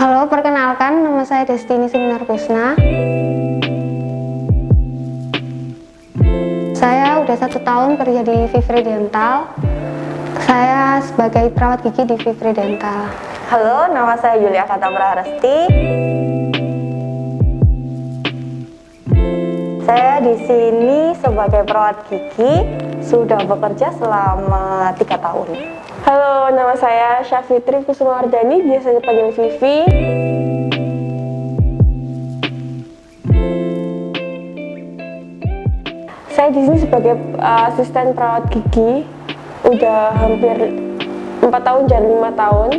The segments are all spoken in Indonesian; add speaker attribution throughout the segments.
Speaker 1: Halo, perkenalkan nama saya Destiny Siminarkusna. Saya udah 1 tahun kerja di Vivre Dental. Saya sebagai perawat gigi di Vivre Dental.
Speaker 2: Halo, nama saya Yulia Katapraresti. Saya di sini sebagai perawat gigi sudah bekerja selama 3 tahun.
Speaker 3: Halo, nama saya Syafitri Kusumawardani, biasa dipanggil Vivi. Saya di sini sebagai asisten perawat gigi, udah hampir 4 tahun dan 5 tahun.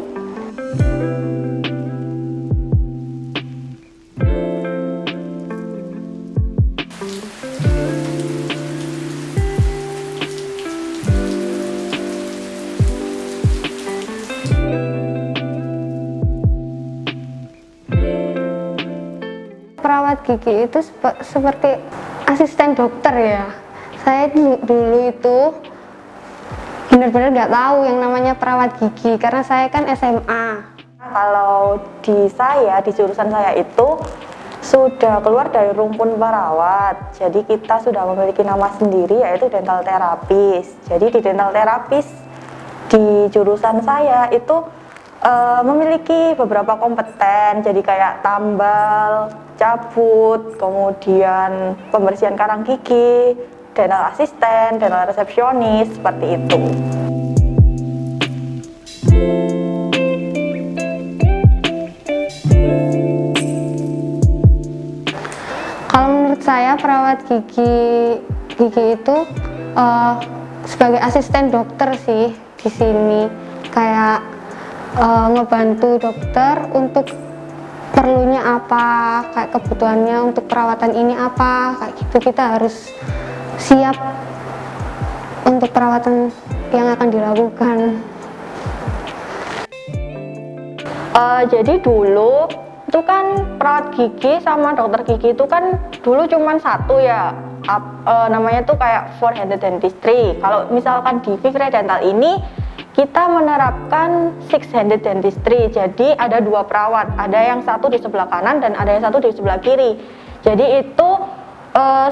Speaker 1: Perawat gigi itu seperti asisten dokter ya. Saya dulu itu benar-benar nggak tahu yang namanya perawat gigi karena saya kan SMA.
Speaker 2: Kalau di jurusan saya itu sudah keluar dari rumpun perawat. Jadi kita sudah memiliki nama sendiri yaitu dental terapis. Jadi di dental terapis di jurusan saya itu memiliki beberapa kompeten, jadi kayak tambal, cabut, kemudian pembersihan karang gigi, dental asisten, dental resepsionis, seperti itu.
Speaker 1: Kalau menurut saya perawat gigi itu sebagai asisten dokter sih di sini, kayak ngebantu dokter untuk perlunya apa, kayak kebutuhannya untuk perawatan ini apa, kayak gitu. Kita harus siap untuk perawatan yang akan dilakukan.
Speaker 2: Jadi dulu itu kan perawat gigi sama dokter gigi itu kan dulu cuma satu ya, namanya tuh kayak four-handed dentistry. Kalau misalkan di Vivre Dental ini kita menerapkan six-handed dentistry, jadi ada 2 perawat, ada yang satu di sebelah kanan dan ada yang satu di sebelah kiri. Jadi itu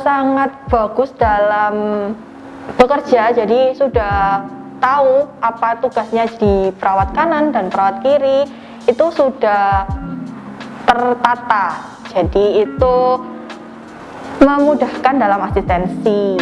Speaker 2: sangat bagus dalam bekerja, jadi sudah tahu apa tugasnya di perawat kanan dan perawat kiri, itu sudah tertata, jadi itu memudahkan dalam asistensi.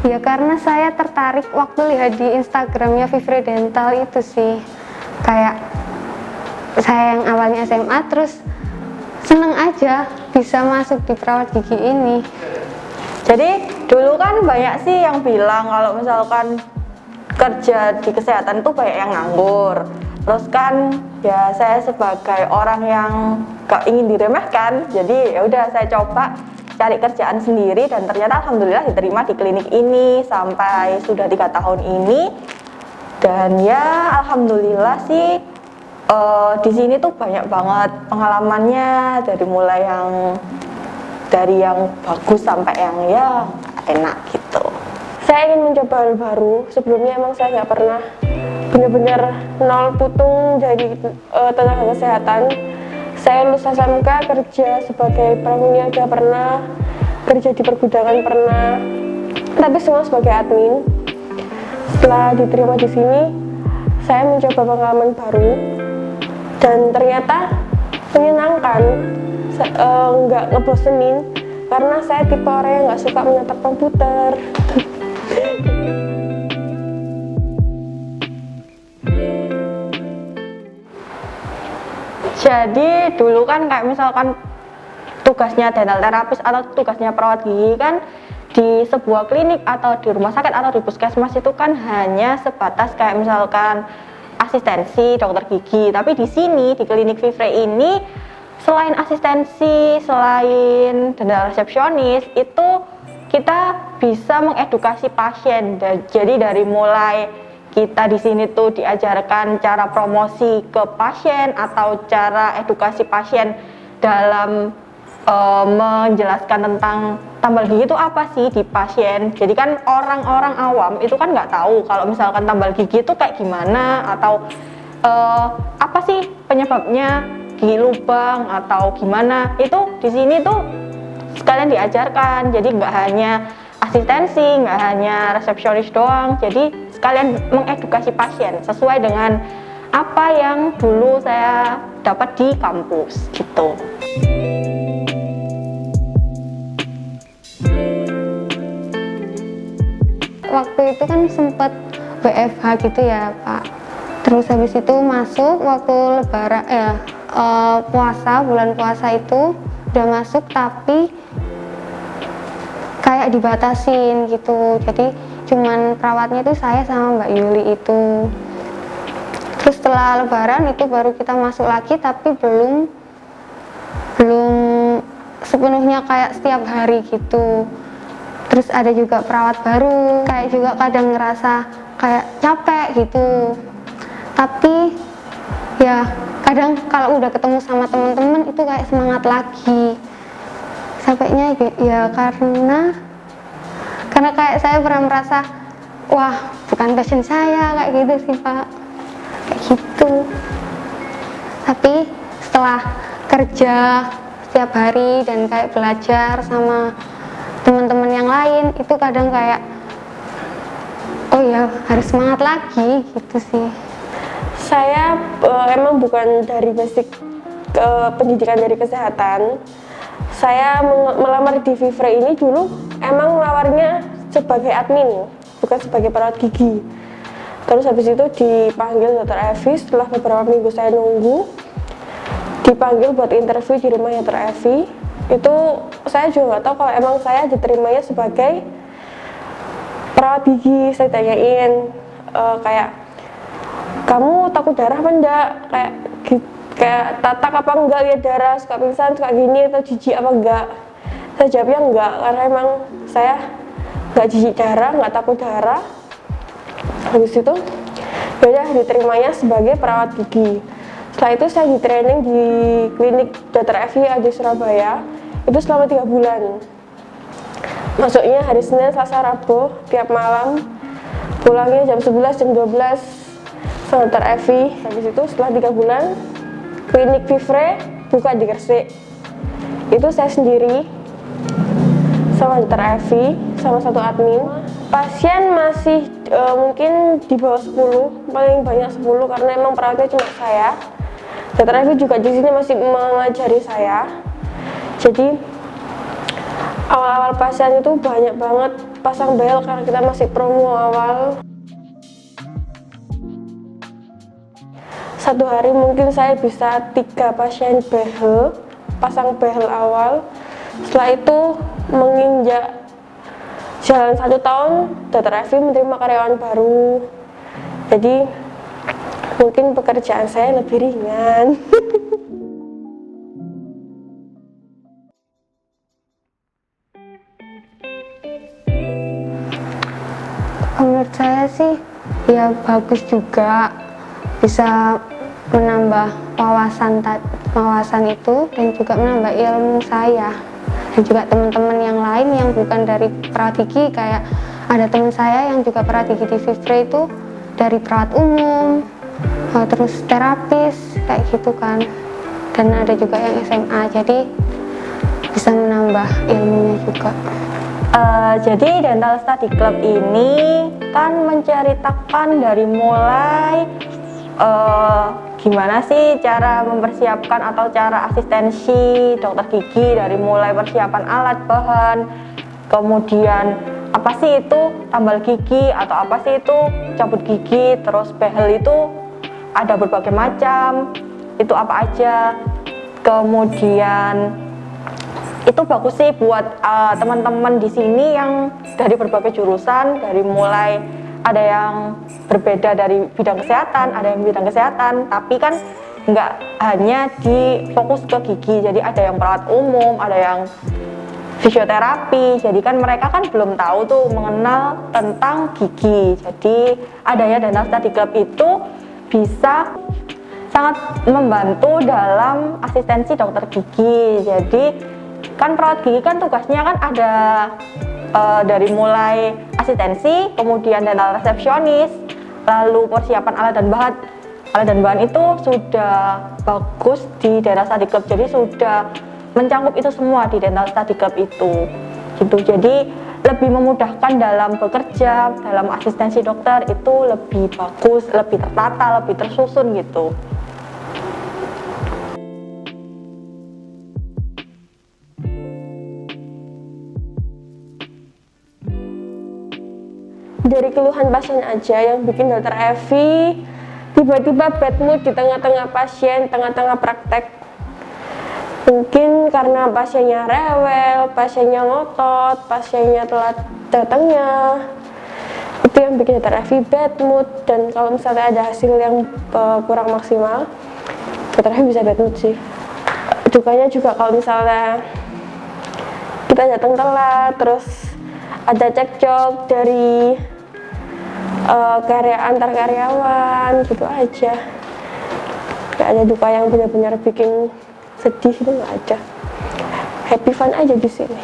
Speaker 1: Ya karena saya tertarik waktu lihat di Instagramnya Vivre Dental itu sih, kayak saya yang awalnya SMA terus seneng aja bisa masuk di perawat gigi ini.
Speaker 2: Jadi dulu kan banyak sih yang bilang kalau misalkan kerja di kesehatan itu banyak yang nganggur. Terus kan ya saya sebagai orang yang gak ingin diremehkan, jadi ya udah saya coba cari kerjaan sendiri dan ternyata alhamdulillah diterima di klinik ini sampai sudah 3 tahun ini. Dan ya alhamdulillah sih di sini tuh banyak banget pengalamannya, dari yang bagus sampai yang ya enak gitu.
Speaker 3: Saya ingin mencoba hal baru. Sebelumnya emang saya nggak pernah benar-benar nol putung jadi tenaga kesehatan. Saya lulus SMK kerja sebagai pramuniaga pernah, kerja di pergudangan pernah, tapi semua sebagai admin. Setelah diterima di sini, saya mencoba pengalaman baru dan ternyata menyenangkan, nggak ngebosenin karena saya tipe orang yang nggak suka menatap komputer.
Speaker 2: Jadi dulu kan kayak misalkan tugasnya dental terapis atau tugasnya perawat gigi kan di sebuah klinik atau di rumah sakit atau di puskesmas itu kan hanya sebatas kayak misalkan asistensi dokter gigi. Tapi di sini di klinik Vivre ini selain asistensi, selain dental resepsionis itu kita bisa mengedukasi pasien. Jadi dari mulai kita di sini tuh diajarkan cara promosi ke pasien atau cara edukasi pasien dalam menjelaskan tentang tambal gigi itu apa sih di pasien. Jadi kan orang-orang awam itu kan nggak tahu kalau misalkan tambal gigi itu kayak gimana, atau apa sih penyebabnya gigi lubang atau gimana. Itu di sini tuh sekalian diajarkan. Jadi nggak hanya asistensi, nggak hanya resepsionis doang. Jadi sekalian mengedukasi pasien sesuai dengan apa yang dulu saya dapat di kampus gitu.
Speaker 1: Waktu itu kan sempet WFH gitu ya Pak. Terus habis itu masuk waktu lebaran puasa, bulan puasa itu udah masuk tapi kayak dibatasin gitu. Jadi cuman perawatnya itu saya sama Mbak Yuli itu. Terus setelah lebaran itu baru kita masuk lagi tapi belum sepenuhnya kayak setiap hari gitu. Terus ada juga perawat baru, kayak juga kadang ngerasa kayak capek gitu. Tapi ya kadang kalau udah ketemu sama teman-teman itu kayak semangat lagi. Sampainya ya karena kayak saya pernah merasa wah bukan passion saya kayak gitu sih Pak, kayak gitu. Tapi setelah kerja setiap hari dan kayak belajar sama teman-teman yang lain itu kadang kayak oh ya harus semangat lagi gitu sih.
Speaker 3: Saya emang bukan dari basic pendidikan dari kesehatan. Saya melamar di Vivre ini dulu emang lawarnya sebagai admin, bukan sebagai perawat gigi. Terus habis itu dipanggil Dr. Evi, setelah beberapa minggu saya nunggu, dipanggil buat interview di rumahnya Dr. Evi. Itu saya juga nggak tahu kalau emang saya diterimanya sebagai perawat gigi. Saya tanyain kayak kamu takut darah apa enggak, kayak tatak apa enggak lihat darah, suka pingsan, suka gini atau jijik apa enggak. Saya jawabnya enggak karena emang saya nggak jijik darah, nggak takut darah. Habis itu yaudah diterimanya sebagai perawat gigi. Setelah itu saya di training di klinik Dr. Evi di Surabaya itu selama 3 bulan. Masuknya hari Senin, Selasa, Rabu tiap malam, pulangnya jam 11, jam 12 sama Dr. Evi. Habis itu setelah 3 bulan klinik Vivre buka di Gresik. Itu saya sendiri sama Dr. Evi sama satu admin. Pasien masih mungkin di bawah 10, paling banyak 10 karena emang perawatnya cuma saya. Dr. Evi juga di sini masih mengajari saya. Jadi awal-awal pasien itu banyak banget pasang behel karena kita masih promo awal. Satu hari mungkin saya bisa 3 pasien behel, pasang behel awal. Setelah itu menginjak jalan 1 tahun, Dr. Evi menerima karyawan baru. Jadi mungkin pekerjaan saya lebih ringan.
Speaker 1: Menurut saya sih ya bagus juga, bisa menambah wawasan itu dan juga menambah ilmu saya dan juga teman-teman yang lain yang bukan dari perawat gigi. Kayak ada teman saya yang juga perawat gigi di Vivre itu dari perawat umum, terus terapis kayak gitu kan, dan ada juga yang SMA, jadi bisa menambah ilmunya juga.
Speaker 2: Jadi Dental Study Club ini kan menceritakan dari mulai gimana sih cara mempersiapkan atau cara asistensi dokter gigi, dari mulai persiapan alat bahan, kemudian apa sih itu tambal gigi atau apa sih itu cabut gigi, terus behel itu ada berbagai macam, itu apa aja. Kemudian itu bagus sih buat teman-teman di sini yang dari berbagai jurusan, dari mulai ada yang berbeda dari bidang kesehatan, ada yang bidang kesehatan, tapi kan nggak hanya difokus ke gigi. Jadi ada yang perawat umum, ada yang fisioterapi. Jadi kan mereka kan belum tahu tuh mengenal tentang gigi. Jadi adanya Dental Study Club itu bisa sangat membantu dalam asistensi dokter gigi. Jadi kan perawat gigi kan tugasnya kan ada dari mulai asistensi, kemudian dental resepsionis, lalu persiapan alat dan bahan. Alat dan bahan itu sudah bagus di Dental Study Club, jadi sudah mencakup itu semua di Dental Study Club itu. Gitu. Jadi lebih memudahkan dalam bekerja, dalam asistensi dokter itu lebih bagus, lebih tertata, lebih tersusun gitu.
Speaker 3: Dari keluhan pasien aja yang bikin dokter Evi tiba-tiba bad mood di tengah-tengah pasien, tengah-tengah praktek. Mungkin karena pasiennya rewel, pasiennya ngotot, pasiennya telat datangnya. Itu yang bikin dokter Evi bad mood, dan kalau misalnya ada hasil yang kurang maksimal, dokter Evi bisa bad mood sih. Dukanya juga kalau misalnya kita datang telat, terus ada cekcok dari antar karyawan gitu aja. Gak ada duka yang benar-benar bikin sedih, itu nggak ada. Happy fun aja di sini.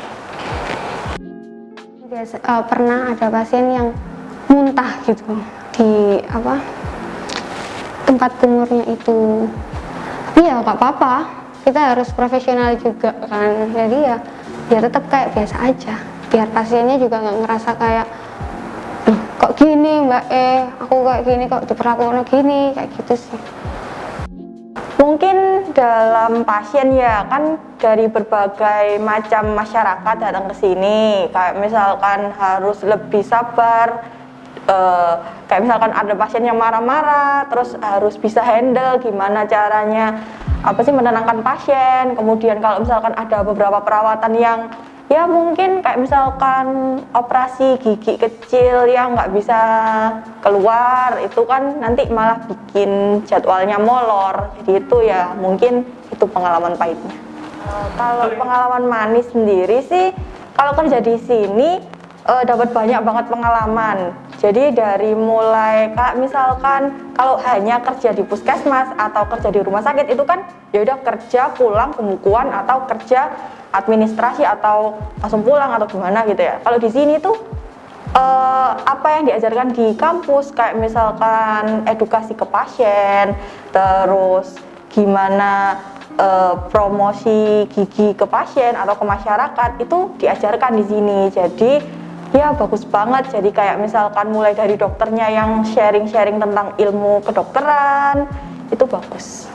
Speaker 1: Pernah ada pasien yang muntah gitu di tempat kumurnya itu. Tapi ya nggak apa-apa, kita harus profesional juga kan. Jadi ya tetap kayak biasa aja, biar pasiennya juga nggak ngerasa kayak kok gini mbak, aku kayak gini, kok diperlakukan gini, kayak gitu sih.
Speaker 2: Mungkin dalam pasien ya kan dari berbagai macam masyarakat datang ke sini, kayak misalkan harus lebih sabar, kayak misalkan ada pasien yang marah-marah, terus harus bisa handle gimana caranya menenangkan pasien. Kemudian kalau misalkan ada beberapa perawatan yang ya mungkin kayak misalkan operasi gigi kecil yang nggak bisa keluar, itu kan nanti malah bikin jadwalnya molor. Jadi itu ya mungkin itu pengalaman pahitnya. Kalau pengalaman manis sendiri sih, kalau kerja di sini dapat banyak banget pengalaman. Jadi dari mulai kayak misalkan kalau hanya kerja di puskesmas atau kerja di rumah sakit itu kan ya udah kerja pulang pembukuan atau kerja administrasi atau langsung pulang atau gimana gitu ya. Kalau di sini tuh apa yang diajarkan di kampus kayak misalkan edukasi ke pasien, terus gimana promosi gigi ke pasien atau ke masyarakat itu diajarkan di sini. Jadi ya bagus banget. Jadi kayak misalkan mulai dari dokternya yang sharing-sharing tentang ilmu kedokteran itu bagus.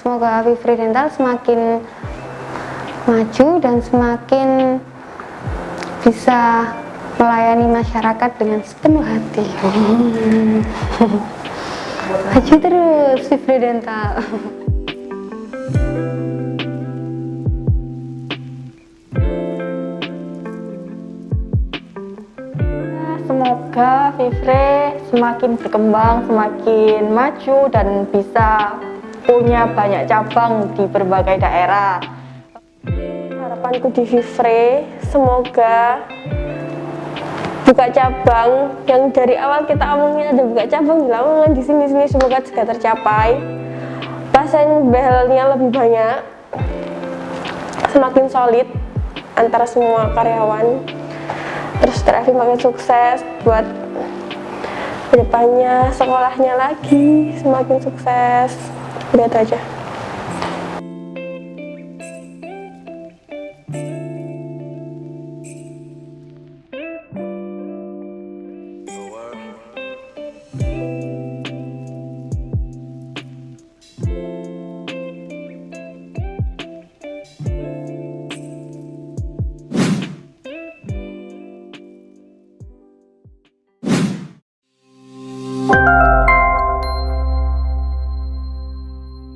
Speaker 1: Semoga Fifri Dental semakin maju dan semakin bisa melayani masyarakat dengan sepenuh hati. Maju terus Fifri Dental.
Speaker 2: Semoga Fifri semakin berkembang, semakin maju dan bisa punya banyak cabang di berbagai daerah.
Speaker 3: Harapanku di Fifri, semoga buka cabang yang dari awal kita omongin ada buka cabang di Lamongan, di sini semoga juga tercapai. Pasien behelnya lebih banyak, semakin solid antara semua karyawan. Terus Evi makin sukses buat kedepannya, sekolahnya lagi semakin sukses. Lihat aja.